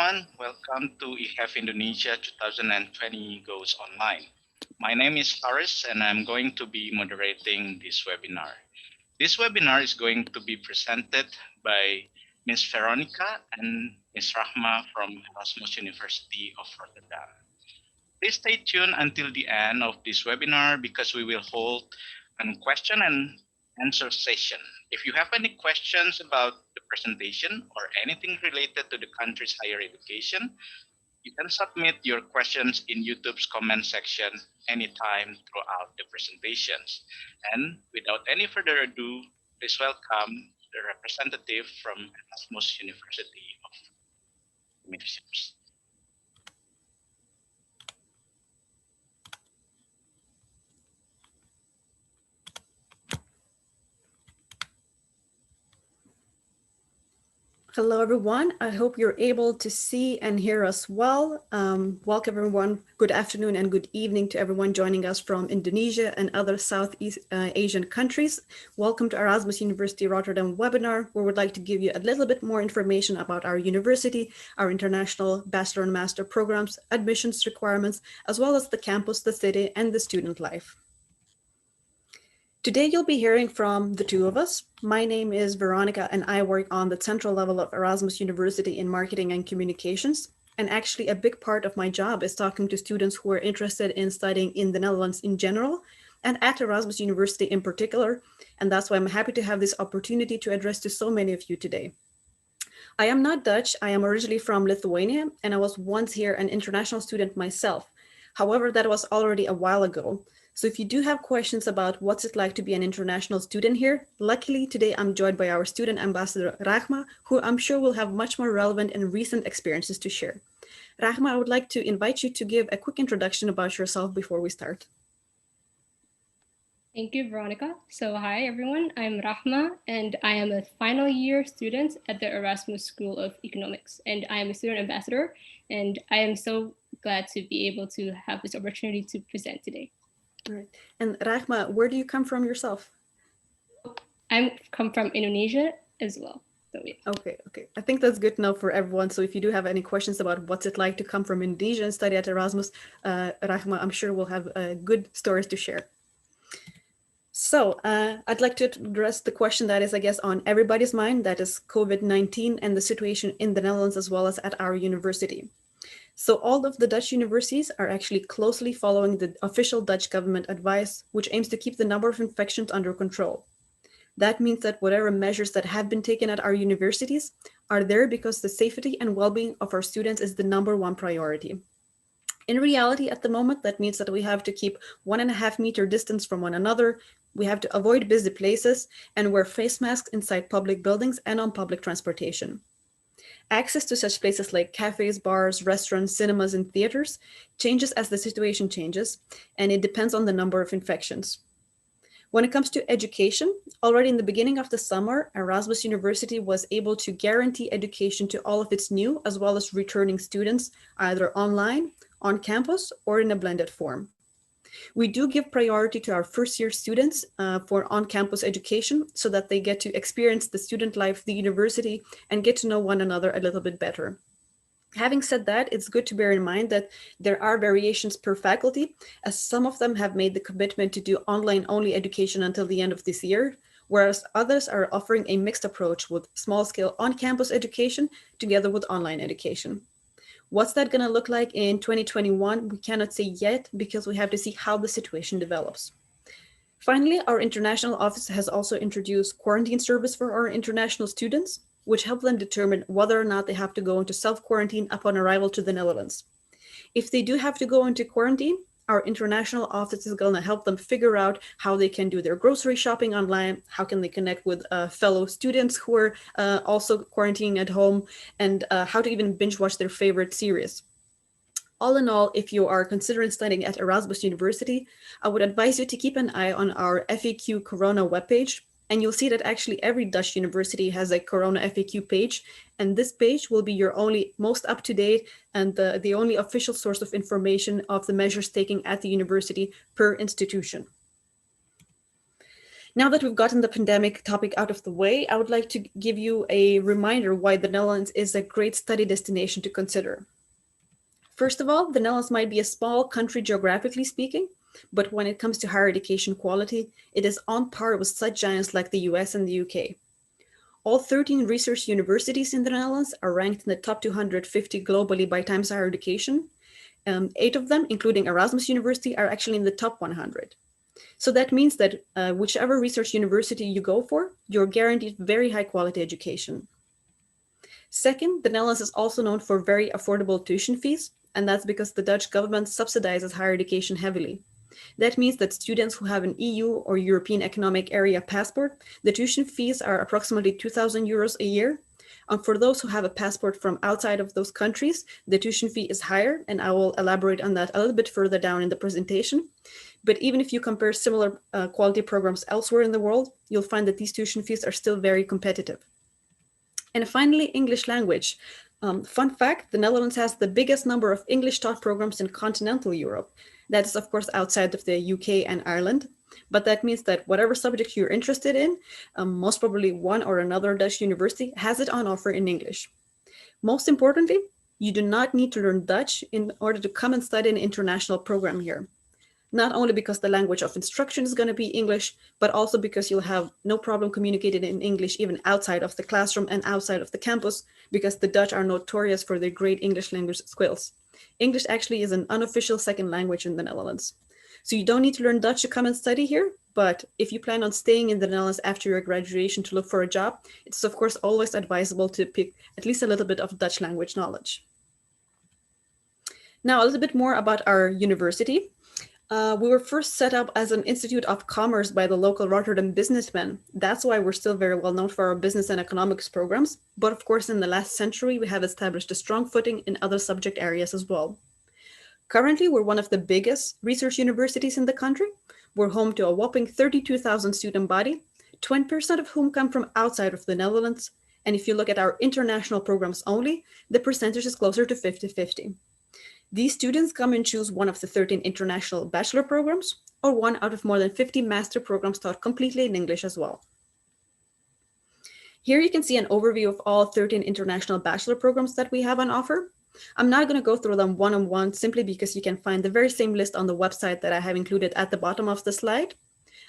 everyone. Welcome to eHave Indonesia 2020 Goes Online. My name is Faris and I'm going to be moderating this webinar. This webinar is going to be presented by Ms. Veronika and Ms. Rahma from Erasmus University of Rotterdam. Please stay tuned until the end of this webinar because we will hold a question and answer session. If you have any questions about the presentation or anything related to the country's higher education, you can submit your questions in YouTube's comment section anytime throughout the presentations. And without any further ado, please welcome the representative from Erasmus University of Rotterdam. Hello, everyone. I hope you're able to see and hear us well. Welcome, everyone. Good afternoon and good evening to everyone joining us from Indonesia and other Southeast Asian countries. Welcome to Erasmus University Rotterdam webinar, where we'd like to give you a little bit more information about our university, our international bachelor and master programs, admissions requirements, as well as the campus, the city, and the student life. Today, you'll be hearing from the two of us. My name is Veronika, and I work on the central level of Erasmus University in marketing and communications. And actually, a big part of my job is talking to students who are interested in studying in the Netherlands in general, and at Erasmus University in particular. And that's why I'm happy to have this opportunity to address to so many of you today. I am not Dutch. I am originally from Lithuania, and I was once here an international student myself. However, that was already a while ago. So if you do have questions about what's it like to be an international student here, luckily today I'm joined by our student ambassador, Rahma, who I'm sure will have much more relevant and recent experiences to share. Rahma, I would like to invite you to give a quick introduction about yourself before we start. Thank you, Veronika. So hi, everyone. I'm Rahma, and I am a final year student at the Erasmus School of Economics, and I am a student ambassador, and I am so glad to be able to have this opportunity to present today. All right. And Rahma, where do you come from yourself? I come from Indonesia as well. So, yeah. Okay. I think that's good to know for everyone. So if you do have any questions about what's it like to come from Indonesia and study at Erasmus, Rahma, I'm sure we'll have good stories to share. So I'd like to address the question that is, I guess, on everybody's mind, that is COVID-19 and the situation in the Netherlands as well as at our university. So all of the Dutch universities are actually closely following the official Dutch government advice, which aims to keep the number of infections under control. That means that whatever measures that have been taken at our universities are there because the safety and well-being of our students is the #1 priority. In reality, at the moment, that means that we have to keep 1.5 meter distance from one another. We have to avoid busy places and wear face masks inside public buildings and on public transportation. Access to such places like cafes, bars, restaurants, cinemas, and theaters changes as the situation changes, and it depends on the number of infections. When it comes to education, already in the beginning of the summer, Erasmus University was able to guarantee education to all of its new as well as returning students, either online, on campus, or in a blended form. We do give priority to our first-year students for on-campus education so that they get to experience the student life, the university, and get to know one another a little bit better. Having said that, it's good to bear in mind that there are variations per faculty, as some of them have made the commitment to do online-only education until the end of this year, whereas others are offering a mixed approach with small-scale on-campus education together with online education. What's that going to look like in 2021? We cannot say yet because we have to see how the situation develops. Finally, our international office has also introduced quarantine service for our international students, which help them determine whether or not they have to go into self-quarantine upon arrival to the Netherlands. If they do have to go into quarantine, our international office is going to help them figure out how they can do their grocery shopping online, how can they connect with fellow students who are also quarantining at home, and how to even binge watch their favorite series. All in all, if you are considering studying at Erasmus University, I would advise you to keep an eye on our FAQ Corona webpage, and you'll see that actually every Dutch university has a Corona FAQ page, and this page will be your only most up-to-date and the only official source of information of the measures taken at the university per institution. Now that we've gotten the pandemic topic out of the way, I would like to give you a reminder why the Netherlands is a great study destination to consider. First of all, the Netherlands might be a small country geographically speaking, but when it comes to higher education quality, it is on par with such giants like the US and the UK. All 13 research universities in the Netherlands are ranked in the top 250 globally by Times Higher Education. 8 of them, including Erasmus University, are actually in the top 100. So that means that whichever research university you go for, you're guaranteed very high quality education. Second, the Netherlands is also known for very affordable tuition fees, and that's because the Dutch government subsidizes higher education heavily. That means that students who have an EU or European Economic Area passport, the tuition fees are approximately 2,000 euros a year. And for those who have a passport from outside of those countries, the tuition fee is higher, and I will elaborate on that a little bit further down in the presentation. But even if you compare similar quality programs elsewhere in the world, you'll find that these tuition fees are still very competitive. And finally, English language. Fun fact, the Netherlands has the biggest number of English taught programs in continental Europe. That is, of course, outside of the UK and Ireland. But that means that whatever subject you're interested in, most probably one or another Dutch university has it on offer in English. Most importantly, you do not need to learn Dutch in order to come and study an international program here. Not only because the language of instruction is going to be English, but also because you'll have no problem communicating in English even outside of the classroom and outside of the campus, because the Dutch are notorious for their great English language skills. English actually is an unofficial second language in the Netherlands. So you don't need to learn Dutch to come and study here, but if you plan on staying in the Netherlands after your graduation to look for a job, it's of course always advisable to pick at least a little bit of Dutch language knowledge. Now, a little bit more about our university. We were first set up as an institute of commerce by the local Rotterdam businessmen. That's why we're still very well known for our business and economics programs. But of course, in the last century, we have established a strong footing in other subject areas as well. Currently, we're one of the biggest research universities in the country. We're home to a whopping 32,000 student body, 20% of whom come from outside of the Netherlands. And if you look at our international programs only, the percentage is closer to 50-50. These students come and choose one of the 13 international bachelor programs or one out of more than 50 master programs taught completely in English as well. Here you can see an overview of all 13 international bachelor programs that we have on offer. I'm not going to go through them one-on-one simply because you can find the very same list on the website that I have included at the bottom of the slide.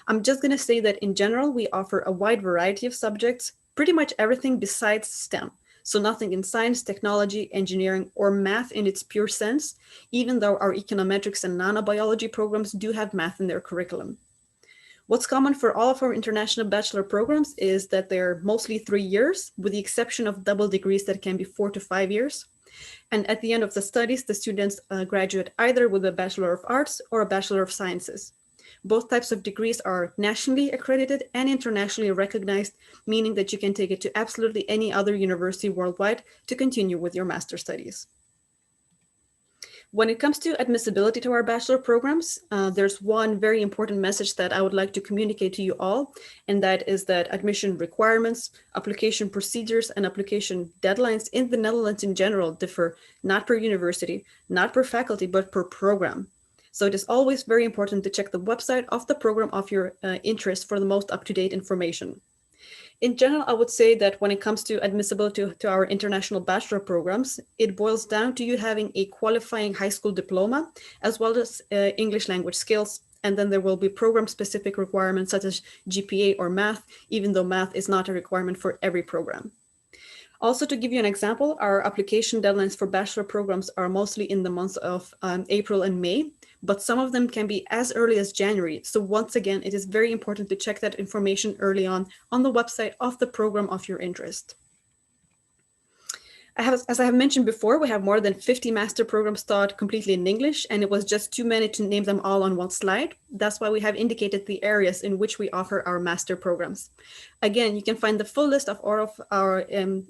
I'm just going to say that in general, we offer a wide variety of subjects, pretty much everything besides STEM. So nothing in science, technology, engineering, or math in its pure sense, even though our econometrics and nanobiology programs do have math in their curriculum. What's common for all of our international bachelor programs is that they're mostly 3 years, with the exception of double degrees that can be 4 to 5 years. And at the end of the studies, the students graduate either with a Bachelor of Arts or a Bachelor of Sciences. Both types of degrees are nationally accredited and internationally recognized, meaning that you can take it to absolutely any other university worldwide to continue with your master's studies. When it comes to admissibility to our bachelor programs, there's one very important message that I would like to communicate to you all, and that is that admission requirements, application procedures, and application deadlines in the Netherlands in general differ not per university, not per faculty, but per program. So it is always very important to check the website of the program of your interest for the most up-to-date information. In general, I would say that when it comes to admissibility to our international bachelor programs, it boils down to you having a qualifying high school diploma, as well as English language skills. And then there will be program-specific requirements such as GPA or math, even though math is not a requirement for every program. Also, to give you an example, our application deadlines for bachelor programs are mostly in the months of April and May, but some of them can be as early as January. So once again, it is very important to check that information early on the website of the program of your interest. As I have mentioned before, we have more than 50 master programs taught completely in English, and it was just too many to name them all on one slide. That's why we have indicated the areas in which we offer our master programs. Again, you can find the full list of all of our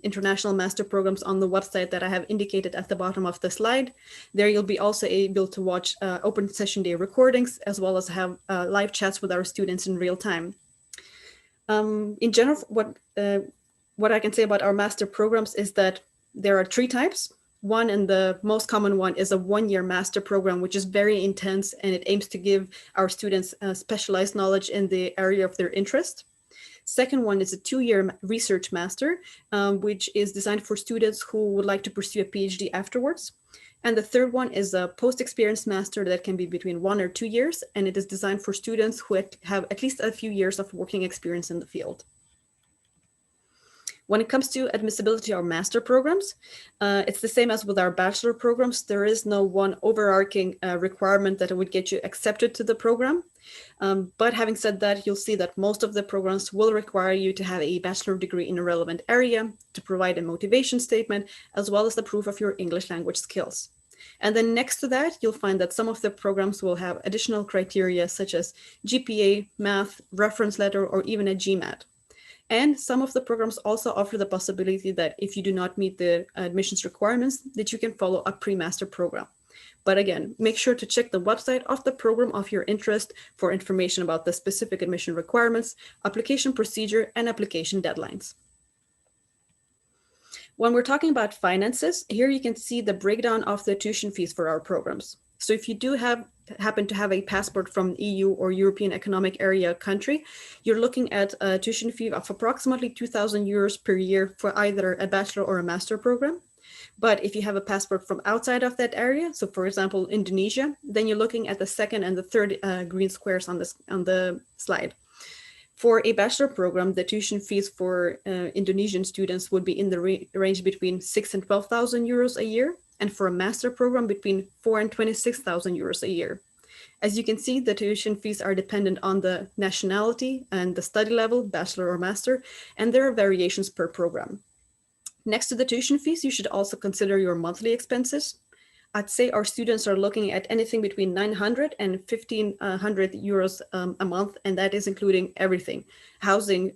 international master programs on the website that I have indicated at the bottom of the slide. There you'll be also able to watch open session day recordings, as well as have live chats with our students in real time. In general, what I can say about our master programs is that there are 3 types. one, and the most common one, is a one-year master program, which is very intense, and it aims to give our students specialized knowledge in the area of their interest. Second one is a two-year research master, which is designed for students who would like to pursue a PhD afterwards. And the third one is a post-experience master that can be between 1 or 2 years, and it is designed for students who have at least a few years of working experience in the field. When it comes to admissibility or master programs, it's the same as with our bachelor programs. There is no one overarching requirement that would get you accepted to the program. But having said that, you'll see that most of the programs will require you to have a bachelor degree in a relevant area, to provide a motivation statement, as well as the proof of your English language skills. And then next to that, you'll find that some of the programs will have additional criteria such as GPA, math, reference letter, or even a GMAT. And some of the programs also offer the possibility that if you do not meet the admissions requirements, that you can follow a pre-master program. But again, make sure to check the website of the program of your interest for information about the specific admission requirements, application procedure, and application deadlines. When we're talking about finances, here you can see the breakdown of the tuition fees for our programs. So if you do happen to have a passport from EU or European Economic Area country, you're looking at a tuition fee of approximately 2,000 euros per year for either a bachelor or a master program. But if you have a passport from outside of that area, so for example, Indonesia, then you're looking at the second and the third green squares on the slide. For a bachelor program, the tuition fees for Indonesian students would be in the range between 6,000 and 12,000 euros a year, and for a master program between 4,000 and 26,000 euros a year. As you can see, the tuition fees are dependent on the nationality and the study level, bachelor or master, and there are variations per program. Next to the tuition fees, you should also consider your monthly expenses. I'd say our students are looking at anything between 900 and 1,500 euros a month, and that is including everything: housing,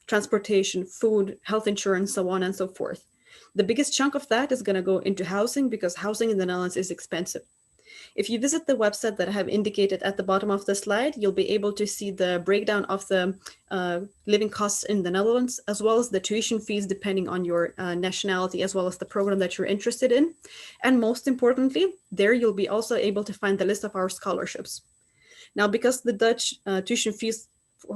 transportation, food, health insurance, so on and so forth. The biggest chunk of that is going to go into housing, because housing in the Netherlands is expensive. If you visit the website that I have indicated at the bottom of the slide, you'll be able to see the breakdown of the living costs in the Netherlands, as well as the tuition fees depending on your nationality, as well as the program that you're interested in. And most importantly, there you'll be also able to find the list of our scholarships. Now, because the Dutch tuition fees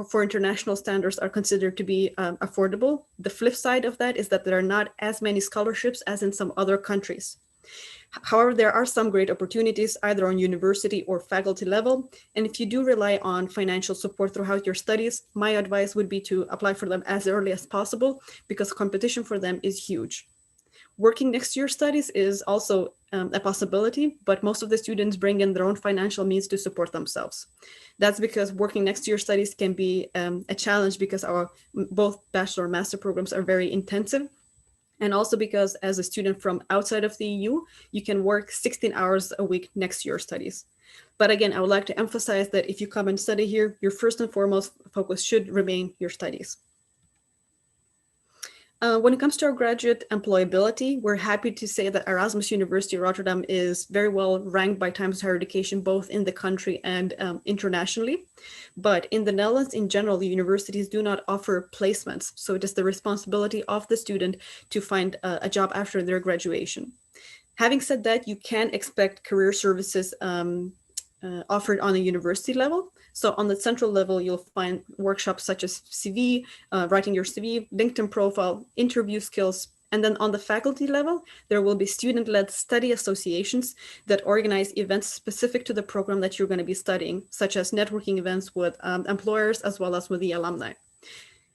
for international standards are considered to be affordable, the flip side of that is that there are not as many scholarships as in some other countries. However, there are some great opportunities either on university or faculty level. And if you do rely on financial support throughout your studies, my advice would be to apply for them as early as possible, because competition for them is huge. Working next to your studies is also a possibility, but most of the students bring in their own financial means to support themselves. That's because working next to your studies can be a challenge, because our both bachelor and master programs are very intensive. And also because as a student from outside of the EU, you can work 16 hours a week next to your studies. But again, I would like to emphasize that if you come and study here, your first and foremost focus should remain your studies. When it comes to our graduate employability, we're happy to say that Erasmus University Rotterdam is very well ranked by Times Higher Education, both in the country and internationally. But in the Netherlands, in general, the universities do not offer placements. So it is the responsibility of the student to find a job after their graduation. Having said that, you can expect career services offered on a university level. So on the central level, you'll find workshops such as CV, writing your CV, LinkedIn profile, interview skills. And then on the faculty level, there will be student-led study associations that organize events specific to the program that you're going to be studying, such as networking events with employers as well as with the alumni.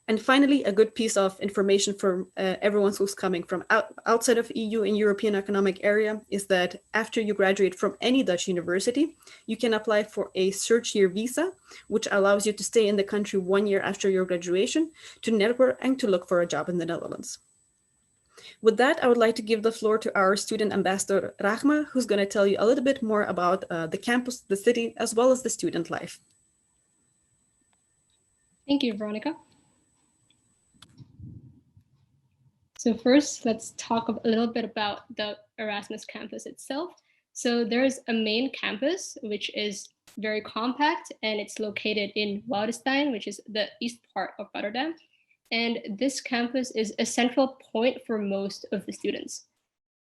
And finally, a good piece of information for everyone who's coming from outside of EU and European Economic Area is that after you graduate from any Dutch university, you can apply for a search year visa, which allows you to stay in the country 1 year after your graduation to network and to look for a job in the Netherlands. With that, I would like to give the floor to our student ambassador, Rahma, who's going to tell you a little bit more about the campus, the city, as well as the student life. Thank you, Veronika. So first, let's talk a little bit about the Erasmus campus itself. So there's a main campus, which is very compact, and it's located in Woudenstein, which is the east part of Rotterdam. And this campus is a central point for most of the students.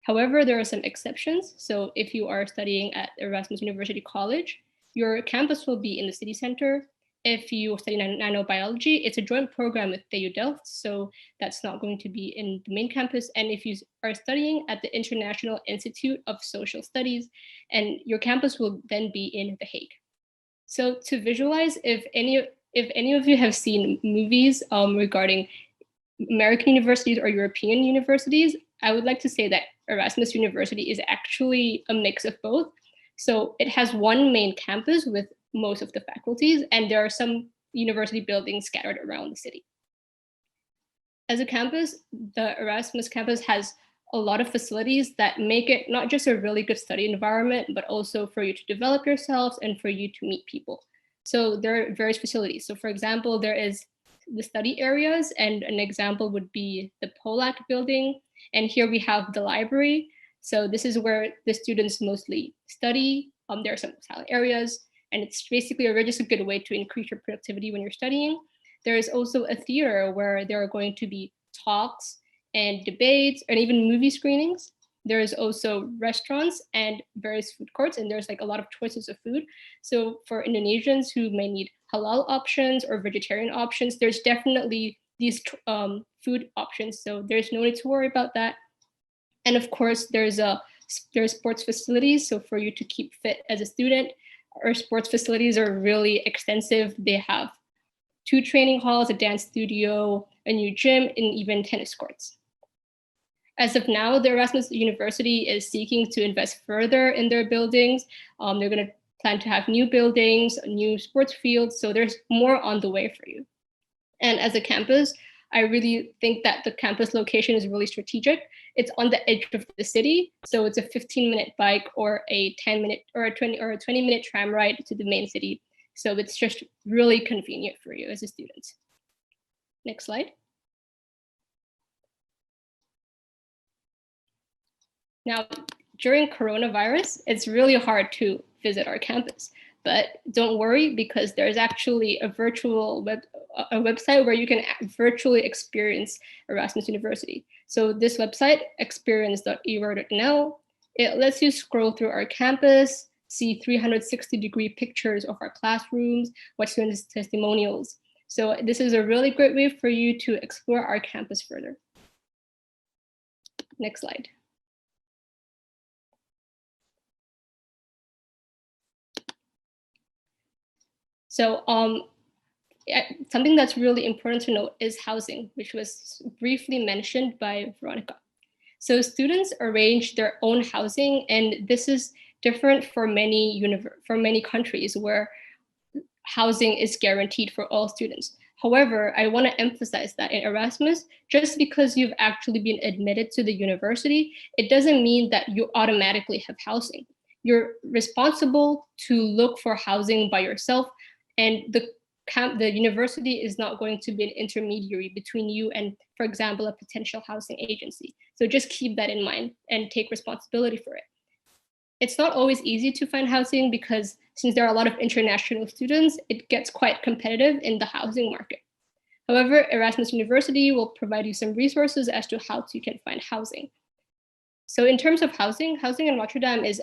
However, there are some exceptions. So if you are studying at Erasmus University College, your campus will be in the city center. If you study nanobiology, it's a joint program with TU Delft, so that's not going to be in the main campus. And if you are studying at the International Institute of Social Studies, and your campus will then be in The Hague. So to visualize, if any of you have seen movies regarding American universities or European universities, I would like to say that Erasmus University is actually a mix of both. So it has one main campus with most of the faculties, and there are some university buildings scattered around the city. As a campus, the Erasmus campus has a lot of facilities that make it not just a really good study environment, but also for you to develop yourselves and for you to meet people. So there are various facilities. So for example, there is the study areas, and an example would be the Polak building. And here we have the library. So this is where the students mostly study. There are some silent areas, and it's basically just a good way to increase your productivity when you're studying. There is also a theater where there are going to be talks and debates and even movie screenings. There's also restaurants and various food courts, and there's like a lot of choices of food. So for Indonesians who may need halal options or vegetarian options, there's definitely these food options. So there's no need to worry about that. And of course, there's sports facilities. So for you to keep fit as a student, our sports facilities are really extensive. They have 2 training halls, a dance studio, a new gym, and even tennis courts. As of now, the Erasmus University is seeking to invest further in their buildings. They're going to plan to have new buildings, new sports fields. So there's more on the way for you. And as a campus, I really think that the campus location is really strategic. It's on the edge of the city. So it's a 15-minute bike or a 10-minute or a 20-minute tram ride to the main city. So it's just really convenient for you as a student. Next slide. Now, during coronavirus, it's really hard to visit our campus, but don't worry, because there's actually a website where you can virtually experience Erasmus University. So this website, experience.ewer.nl, it lets you scroll through our campus, see 360-degree pictures of our classrooms, watch students' testimonials. So this is a really great way for you to explore our campus further. Next slide. So something that's really important to note is housing, which was briefly mentioned by Veronika. So students arrange their own housing, and this is different for many countries where housing is guaranteed for all students. However, I want to emphasize that in Erasmus, just because you've actually been admitted to the university, it doesn't mean that you automatically have housing. You're responsible to look for housing by yourself, and the university is not going to be an intermediary between you and, for example, a potential housing agency. So just keep that in mind and take responsibility for it. It's not always easy to find housing because since there are a lot of international students, it gets quite competitive in the housing market. However, Erasmus University will provide you some resources as to how you can find housing. So in terms of housing in Rotterdam is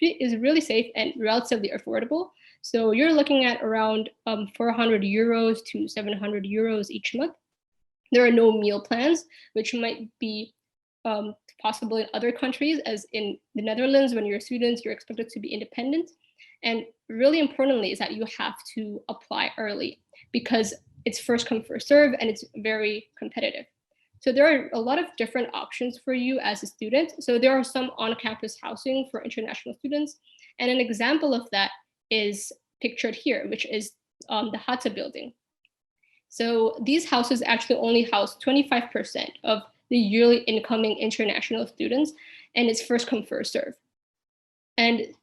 really safe and relatively affordable. So you're looking at around 400 euros to 700 euros each month. There are no meal plans, which might be possible in other countries, as in the Netherlands, when you're students, you're expected to be independent. And really importantly is that you have to apply early because it's first come, first serve, and it's very competitive. So there are a lot of different options for you as a student. So there are some on-campus housing for international students. And an example of that is pictured here, which is the Hatta building. So these houses actually only house 25% of the yearly incoming international students, and it's first come, first serve. And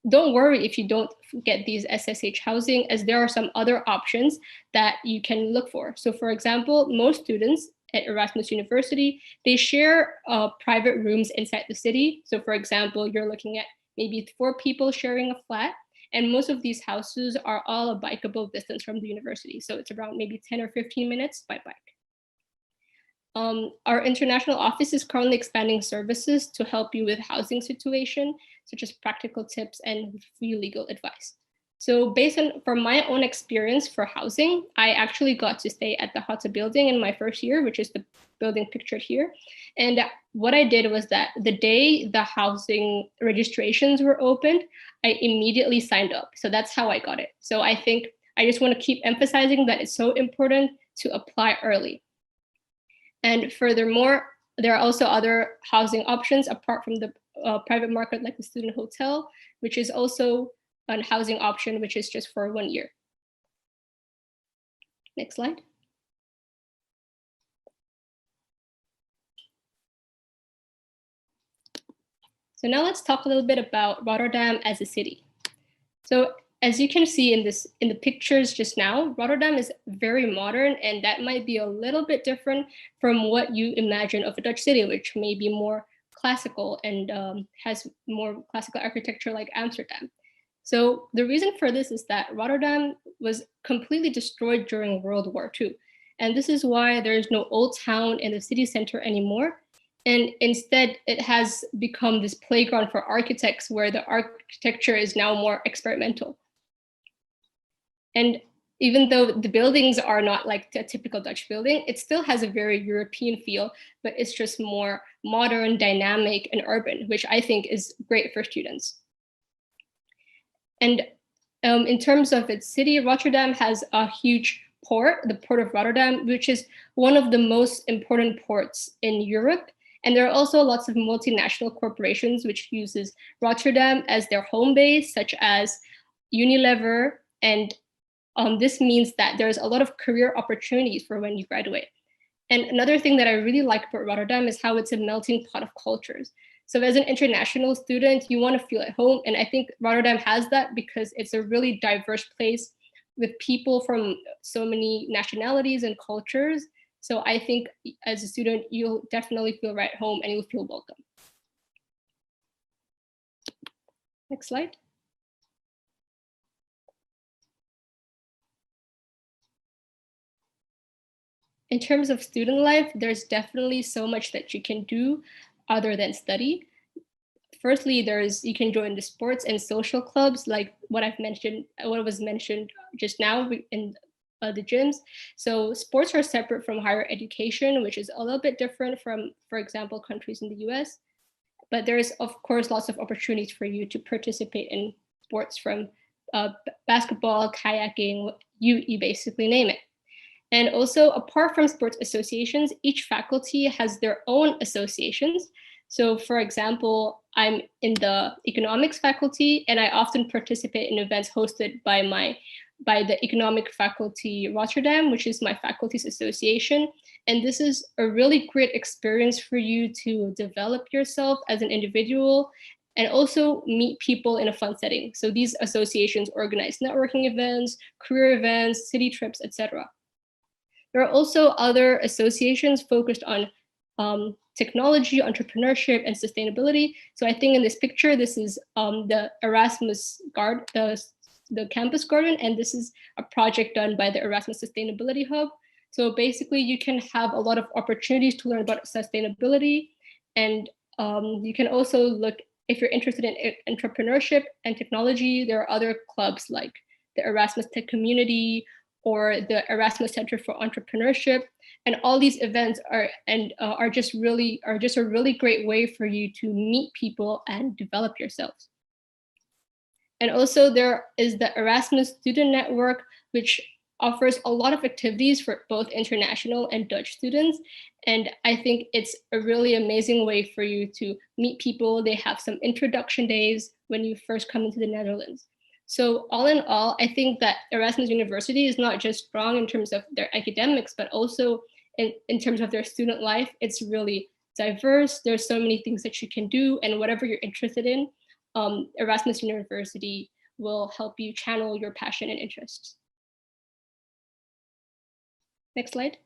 don't worry if you don't get these SSH housing, as there are some other options that you can look for. So for example, most students at Erasmus University, they share private rooms inside the city. So for example, you're looking at maybe 4 people sharing a flat, and most of these houses are all a bikeable distance from the university. So it's around maybe 10 or 15 minutes by bike. Our international office is currently expanding services to help you with housing situation, such as practical tips and free legal advice. So based on from my own experience for housing, I actually got to stay at the Hotta building in my first year, which is the building pictured here. And what I did was that the day the housing registrations were opened, I immediately signed up. So that's how I got it. So I think I just want to keep emphasizing that it's so important to apply early. And furthermore, there are also other housing options apart from the private market, like the student hotel, which is also a housing option, which is just for 1 year. Next slide. So now let's talk a little bit about Rotterdam as a city. So as you can see in the pictures just now, Rotterdam is very modern, and that might be a little bit different from what you imagine of a Dutch city, which may be more classical and has more classical architecture like Amsterdam. So the reason for this is that Rotterdam was completely destroyed during World War II. And this is why there's no old town in the city center anymore. And instead, it has become this playground for architects where the architecture is now more experimental. And even though the buildings are not like a typical Dutch building, it still has a very European feel, but it's just more modern, dynamic, and urban, which I think is great for students. And in terms of its city, Rotterdam has a huge port, the Port of Rotterdam, which is one of the most important ports in Europe. And there are also lots of multinational corporations which uses Rotterdam as their home base, such as Unilever. And this means that there's a lot of career opportunities for when you graduate. And another thing that I really like about Rotterdam is how it's a melting pot of cultures. So as an international student, you want to feel at home. And I think Rotterdam has that because it's a really diverse place with people from so many nationalities and cultures. So I think as a student, you'll definitely feel right at home and you'll feel welcome. Next slide. In terms of student life, there's definitely so much that you can do other than study. Firstly, you can join the sports and social clubs, like what was mentioned just now in the gyms. So sports are separate from higher education, which is a little bit different from, for example, countries in the US. But there's, of course, lots of opportunities for you to participate in sports from basketball, kayaking, you basically name it. And also, apart from sports associations, each faculty has their own associations. So for example, I'm in the economics faculty, and I often participate in events hosted by the economic faculty Rotterdam, which is my faculty's association. And this is a really great experience for you to develop yourself as an individual and also meet people in a fun setting. So these associations organize networking events, career events, city trips, etc. There are also other associations focused on technology, entrepreneurship, and sustainability. So I think in this picture, this is the Erasmus Garden, the campus garden, and this is a project done by the Erasmus Sustainability Hub. So basically, you can have a lot of opportunities to learn about sustainability, and you can also look, if you're interested in entrepreneurship and technology, there are other clubs like the Erasmus Tech Community or the Erasmus Center for Entrepreneurship. And all these events are just a really great way for you to meet people and develop yourselves. And also there is the Erasmus Student Network, which offers a lot of activities for both international and Dutch students. And I think it's a really amazing way for you to meet people. They have some introduction days when you first come into the Netherlands. So all in all, I think that Erasmus University is not just strong in terms of their academics, but also in terms of their student life. It's really diverse. There's so many things that you can do, and whatever you're interested in, Erasmus University will help you channel your passion and interests. Next slide.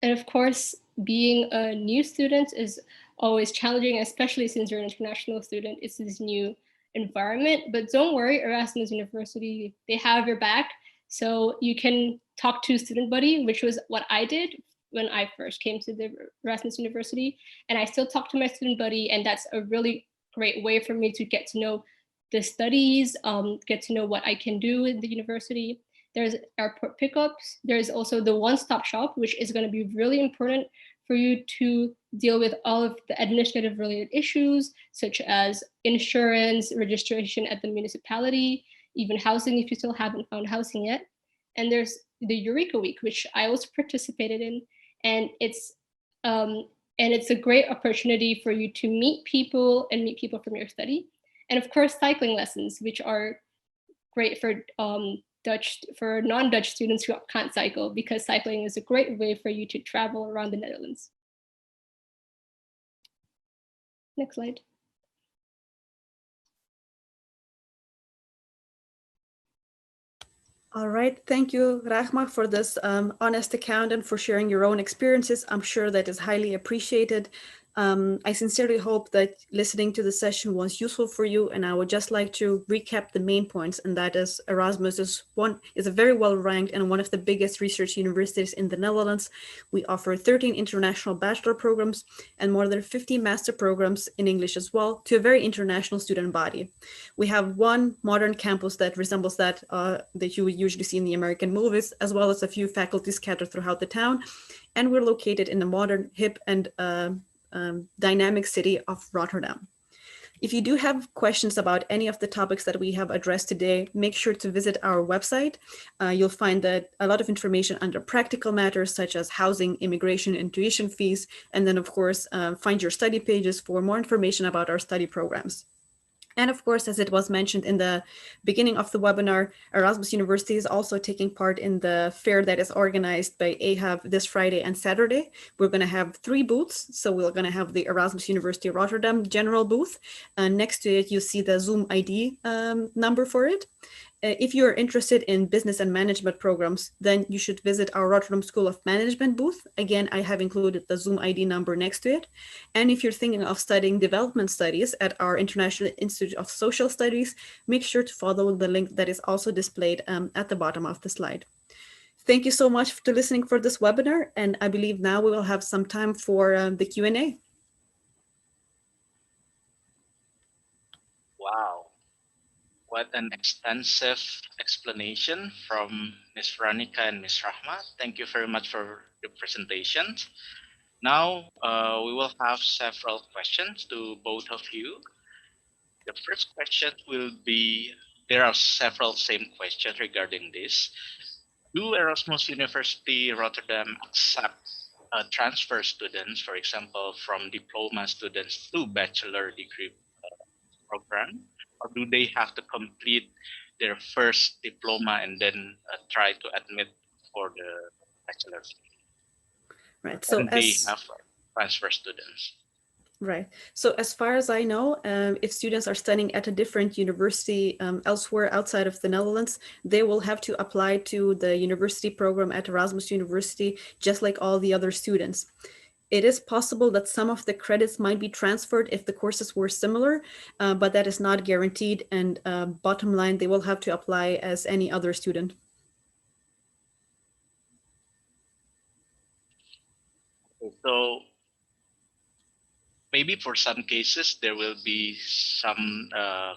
And of course, being a new student is always challenging, especially since you're an international student. It's this new environment. But don't worry, Erasmus University, they have your back. So you can talk to Student Buddy, which was what I did when I first came to the Erasmus University. And I still talk to my Student Buddy, and that's a really great way for me to get to know the studies, get to know what I can do in the university. There's airport pickups. There's also the one-stop shop, which is going to be really important for you to deal with all of the administrative related issues, such as insurance, registration at the municipality, even housing if you still haven't found housing yet. And there's the Eureka Week, which I also participated in. And it's a great opportunity for you to meet people and meet people from your study. And of course, cycling lessons, which are great for non-Dutch students who can't cycle, because cycling is a great way for you to travel around the Netherlands. Next slide. All right, thank you, Rahma, for this honest account and for sharing your own experiences. I'm sure that is highly appreciated. I sincerely hope that listening to the session was useful for you, and I would just like to recap the main points, and that is Erasmus is a very well ranked and one of the biggest research universities in the Netherlands. We offer 13 international bachelor programs and more than 50 master programs in English as well, to a very international student body. We have one modern campus that resembles that you would usually see in the American movies, as well as a few faculties scattered throughout the town. And we're located in the modern, hip, and dynamic city of Rotterdam. If you do have questions about any of the topics that we have addressed today, make sure to visit our website. You'll find that a lot of information under practical matters such as housing, immigration, and tuition fees, and then of course, find your study pages for more information about our study programs. And of course, as it was mentioned in the beginning of the webinar, Erasmus University is also taking part in the fair that is organized by AHAV this Friday and Saturday. We're going to have 3 booths. So we're going to have the Erasmus University Rotterdam general booth. Next to it, you see the Zoom ID number for it. If you're interested in business and management programs, then you should visit our Rotterdam School of Management booth. Again, I have included the Zoom ID number next to it. And if you're thinking of studying development studies at our International Institute of Social Studies, make sure to follow the link that is also displayed at the bottom of the slide. Thank you so much for listening for this webinar. And I believe now we will have some time for the Q&A. Wow. What an extensive explanation from Ms. Veronika and Ms. Rahma. Thank you very much for the presentations. Now we will have several questions to both of you. The first question will be, there are several same questions regarding this. Do Erasmus University Rotterdam accept transfer students, for example, from diploma students to bachelor degree program? Or do they have to complete their first diploma and then try to admit for the bachelor's? Right. So and they have transfer students. Right. So as far as I know, if students are studying at a different university elsewhere outside of the Netherlands, they will have to apply to the university program at Erasmus University, just like all the other students. It is possible that some of the credits might be transferred if the courses were similar, but that is not guaranteed. And bottom line, they will have to apply as any other student. So maybe for some cases, there will be some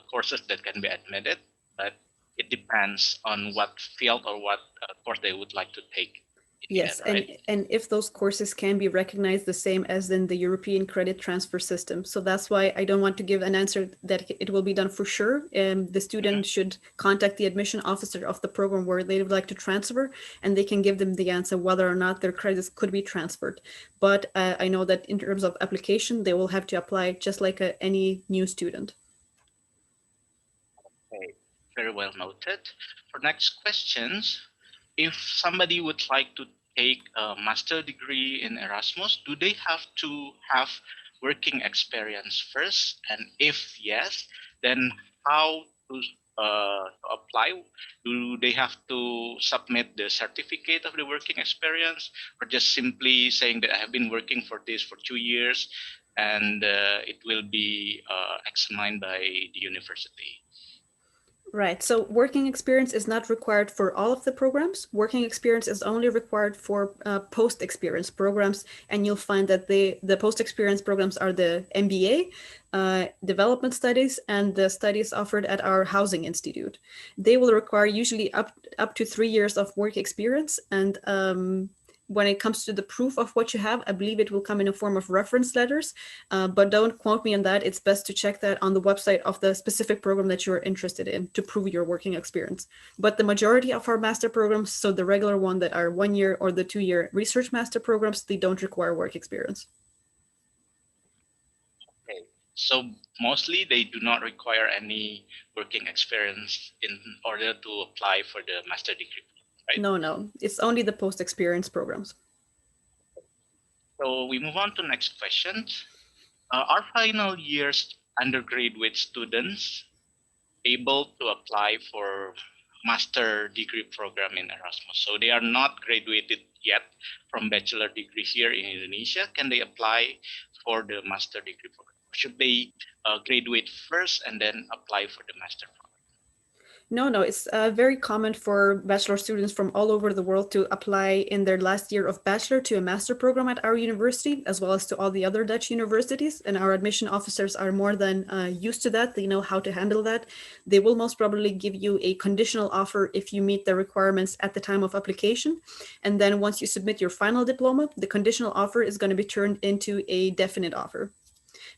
courses that can be admitted, but it depends on what field or what course they would like to take. Yes, right? and if those courses can be recognized the same as in the European credit transfer system. So that's why I don't want to give an answer that it will be done for sure. The student should contact the admission officer of the program where they would like to transfer, and they can give them the answer whether or not their credits could be transferred. But I know that in terms of application, they will have to apply just like any new student. Okay, very well noted. For next questions, if somebody would like to take a master degree in Erasmus, do they have to have working experience first? And if yes, then how to apply? Do they have to submit the certificate of the working experience, or just simply saying that I have been working for this for 2 years? and it will be examined by the university. Right. So working experience is not required for all of the programs. Working experience is only required for post-experience programs, and you'll find that the post-experience programs are the MBA, development studies, and the studies offered at our housing institute. They will require usually up to 3 years of work experience, and when it comes to the proof of what you have, I believe it will come in a form of reference letters, but don't quote me on that. It's best to check that on the website of the specific program that you're interested in to prove your working experience. But the majority of our master programs, so the regular one that are 1 year or the 2 year research master programs, they don't require work experience. Okay. So mostly they do not require any working experience in order to apply for the master degree. Right? No, it's only the post-experience programs. So we move on to next question. Are final years undergraduate students able to apply for master degree program in Erasmus? So they are not graduated yet from bachelor degree here in Indonesia. Can they apply for the master degree program? Should they graduate first and then apply for the master program? No, it's very common for bachelor students from all over the world to apply in their last year of bachelor to a master program at our university, as well as to all the other Dutch universities. And our admission officers are more than used to that. They know how to handle that. They will most probably give you a conditional offer if you meet the requirements at the time of application. And then once you submit your final diploma, the conditional offer is going to be turned into a definite offer.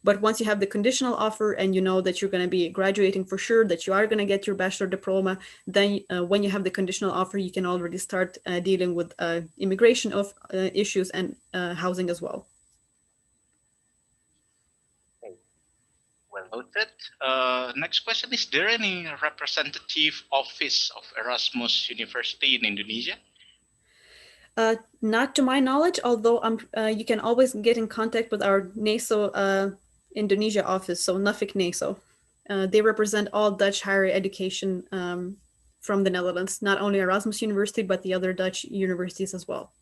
But once you have the conditional offer and you know that you're going to be graduating for sure, that you are going to get your bachelor diploma, then when you have the conditional offer, you can already start dealing with immigration of issues and housing as well. Well noted. Next question, is there any representative office of Erasmus University in Indonesia? Not to my knowledge, although you can always get in contact with our NASO Indonesia office, so Nuffic NASO. They represent all Dutch higher education from the Netherlands, not only Erasmus University, but the other Dutch universities as well.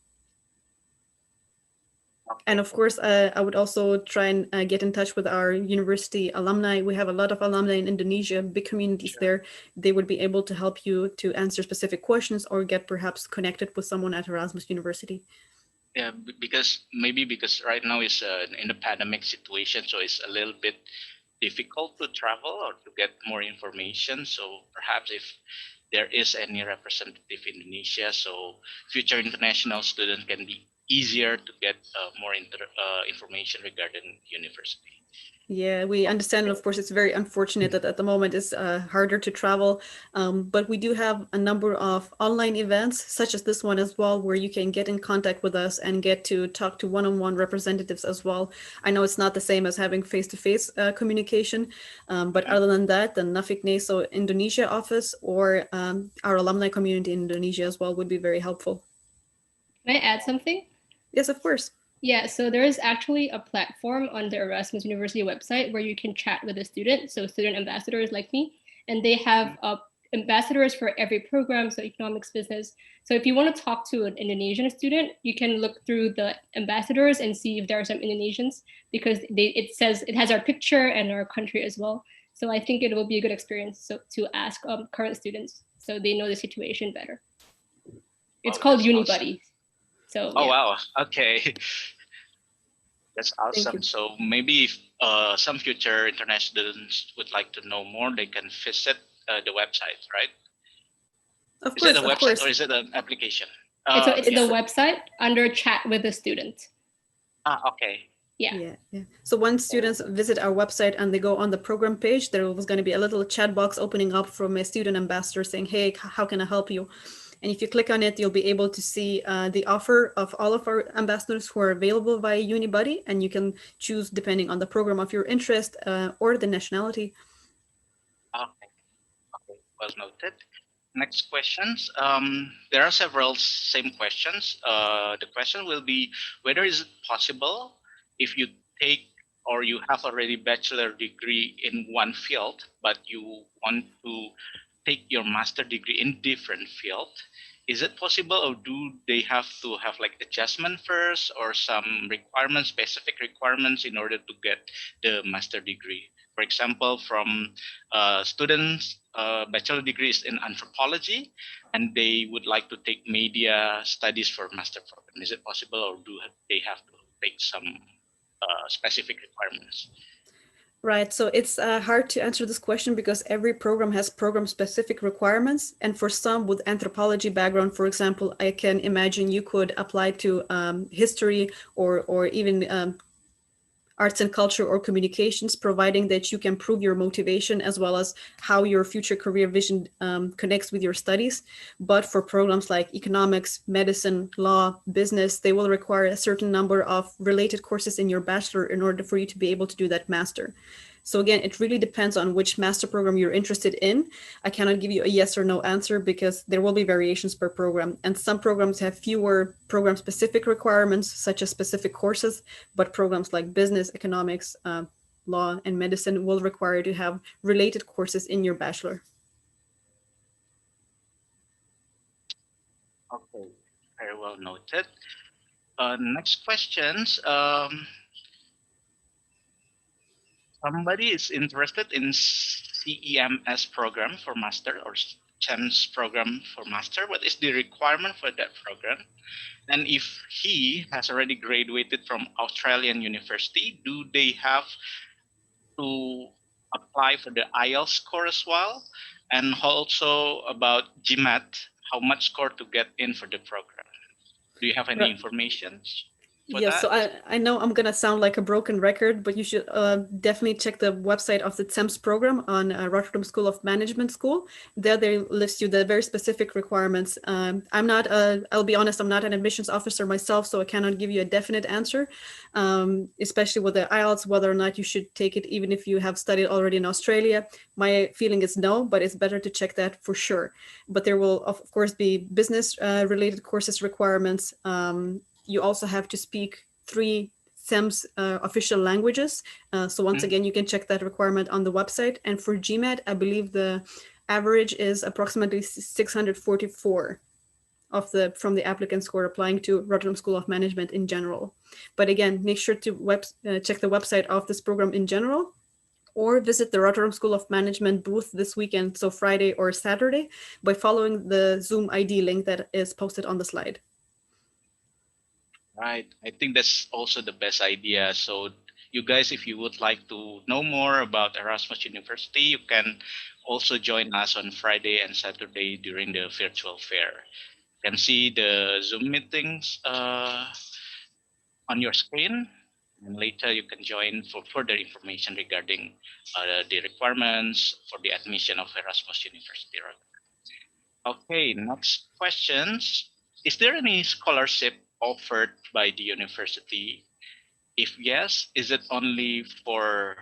And of course, I would also try and get in touch with our university alumni. We have a lot of alumni in Indonesia, big communities there. They would be able to help you to answer specific questions or get perhaps connected with someone at Erasmus University. Yeah, because right now is in the pandemic situation, so it's a little bit difficult to travel or to get more information. So perhaps if there is any representative in Indonesia, so future international students can be easier to get more information regarding university. Yeah, we understand. And of course, it's very unfortunate that at the moment it's harder to travel. But we do have a number of online events, such as this one as well, where you can get in contact with us and get to talk to one-on-one representatives as well. I know it's not the same as having face-to-face communication, but other than that, the Nuffic NASO Indonesia office or our alumni community in Indonesia as well would be very helpful. Can I add something? Yes, of course. Yeah, so there is actually a platform on the Erasmus University website where you can chat with a student, so student ambassadors like me, and they have ambassadors for every program, so economics, business. So if you want to talk to an Indonesian student, you can look through the ambassadors and see if there are some Indonesians, because it says it has our picture and our country as well. So I think it will be a good experience to ask current students so they know the situation better. It's called UniBuddy. Awesome. So, yeah. Wow, okay. That's awesome. So maybe if some future international students would like to know more, they can visit the website, right? Of course, is it a website or is it an application? It's the website under chat with a student. Okay. Yeah. So when students visit our website and they go on the program page, there was going to be a little chat box opening up from a student ambassador saying, hey, how can I help you? And if you click on it, you'll be able to see the offer of all of our ambassadors who are available via UniBuddy, and you can choose depending on the program of your interest or the nationality. Okay, well noted. Next questions. There are several same questions. The question will be whether is it possible if you take or you have already bachelor degree in one field, but you want to take your master degree in different field, is it possible, or do they have to have like adjustment first, or some requirements, specific requirements, in order to get the master degree? For example, from students, bachelor degrees in anthropology, and they would like to take media studies for master program. Is it possible, or do they have to take some specific requirements? Right. So it's hard to answer this question because every program has program specific requirements. And for some with anthropology background, for example, I can imagine you could apply to history or even arts and culture or communications, providing that you can prove your motivation as well as how your future career vision connects with your studies. But for programs like economics, medicine, law, business, they will require a certain number of related courses in your bachelor in order for you to be able to do that master. So again, it really depends on which master program you're interested in. I cannot give you a yes or no answer because there will be variations per program. And some programs have fewer program specific requirements, such as specific courses, but programs like business, economics, law, and medicine will require you to have related courses in your bachelor. Okay, very well noted. Next questions. Somebody is interested in CEMS program for master, or CHEMS program for master. What is the requirement for that program? And if he has already graduated from Australian university, do they have to apply for the IELTS score as well? And also about GMAT, how much score to get in for the program? Do you have any Right. information for Yes, that? so I know I'm gonna sound like a broken record, but you should definitely check the website of the TSEMS program on Rotterdam School of Management School. There they list you the very specific requirements. I'm not, I'll be honest, I'm not an admissions officer myself, so I cannot give you a definite answer, especially with the IELTS, whether or not you should take it even if you have studied already in Australia. My feeling is no, but it's better to check that for sure. But there will, of course, be business related courses requirements. You also have to speak 3 SEMS official languages. So once again, you can check that requirement on the website. And for GMAT, I believe the average is approximately 644 from the applicant score applying to Rotterdam School of Management in general. But again, make sure to check the website of this program in general, or visit the Rotterdam School of Management booth this weekend, so Friday or Saturday, by following the Zoom ID link that is posted on the slide. Right. I think that's also the best idea. So you guys, if you would like to know more about Erasmus University, you can also join us on Friday and Saturday during the virtual fair. You can see the Zoom meetings on your screen, and later you can join for further information regarding the requirements for the admission of Erasmus University. Okay, next questions. Is there any scholarship offered by the university? If yes, is it only for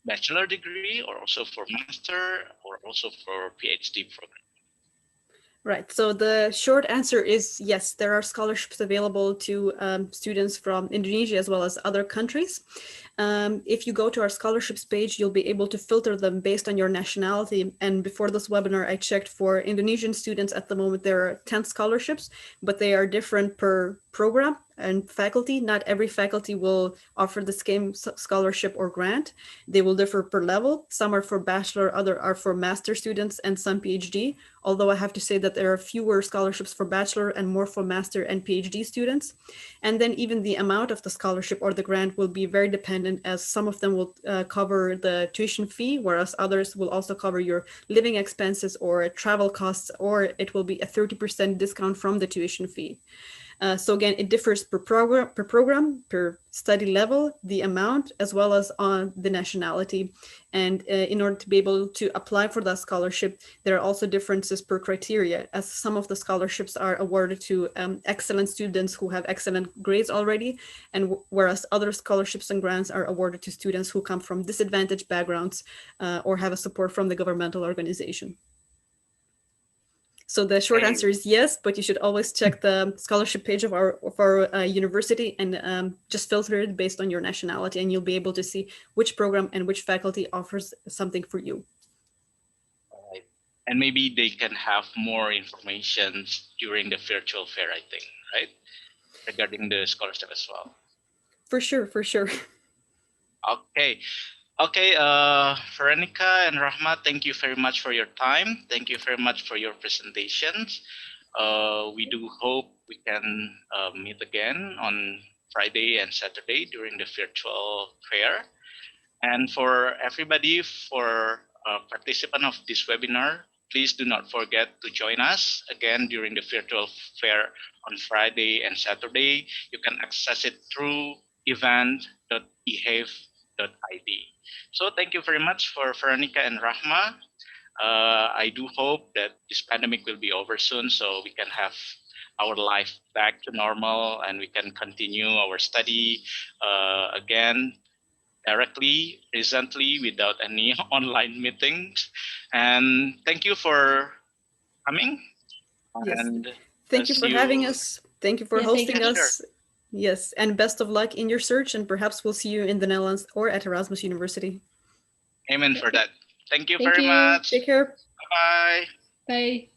bachelor degree, or also for master, or also for PhD program? Right. So the short answer is yes, there are scholarships available to students from Indonesia as well as other countries. If you go to our scholarships page, you'll be able to filter them based on your nationality. And before this webinar, I checked for Indonesian students. At the moment, there are 10 scholarships, but they are different per program and faculty. Not every faculty will offer the same scholarship or grant. They will differ per level. Some are for bachelor, other are for master students, and some PhD. Although I have to say that there are fewer scholarships for bachelor and more for master and PhD students. And then even the amount of the scholarship or the grant will be very dependent, as some of them will cover the tuition fee, whereas others will also cover your living expenses or travel costs, or it will be a 30% discount from the tuition fee. So again, it differs per program, per study level, the amount, as well as on the nationality. And in order to be able to apply for that scholarship, there are also differences per criteria, as some of the scholarships are awarded to excellent students who have excellent grades already, and whereas other scholarships and grants are awarded to students who come from disadvantaged backgrounds or have a support from the governmental organization. So the short answer is yes, but you should always check the scholarship page of our university and just filter it based on your nationality, and you'll be able to see which program and which faculty offers something for you. All right. And maybe they can have more information during the virtual fair, I think, right? Regarding the scholarship as well. For sure, for sure. Okay. Okay, Veronika and Rahma, thank you very much for your time. Thank you very much for your presentations. We do hope we can meet again on Friday and Saturday during the virtual fair. And for everybody, for participant of this webinar, please do not forget to join us again during the virtual fair on Friday and Saturday. You can access it through event.behave.id. So thank you very much for Veronika and Rahma. I do hope that this pandemic will be over soon so we can have our life back to normal and we can continue our study again directly, recently, without any online meetings. And thank you for coming. Yes. And Thank you for having us. Thank you for Yeah, thank hosting you. us. Yes, and best of luck in your search, and perhaps we'll see you in the Netherlands or at Erasmus University. Amen for that. Thank you Thank very you. much. Take care. Bye-bye. Bye.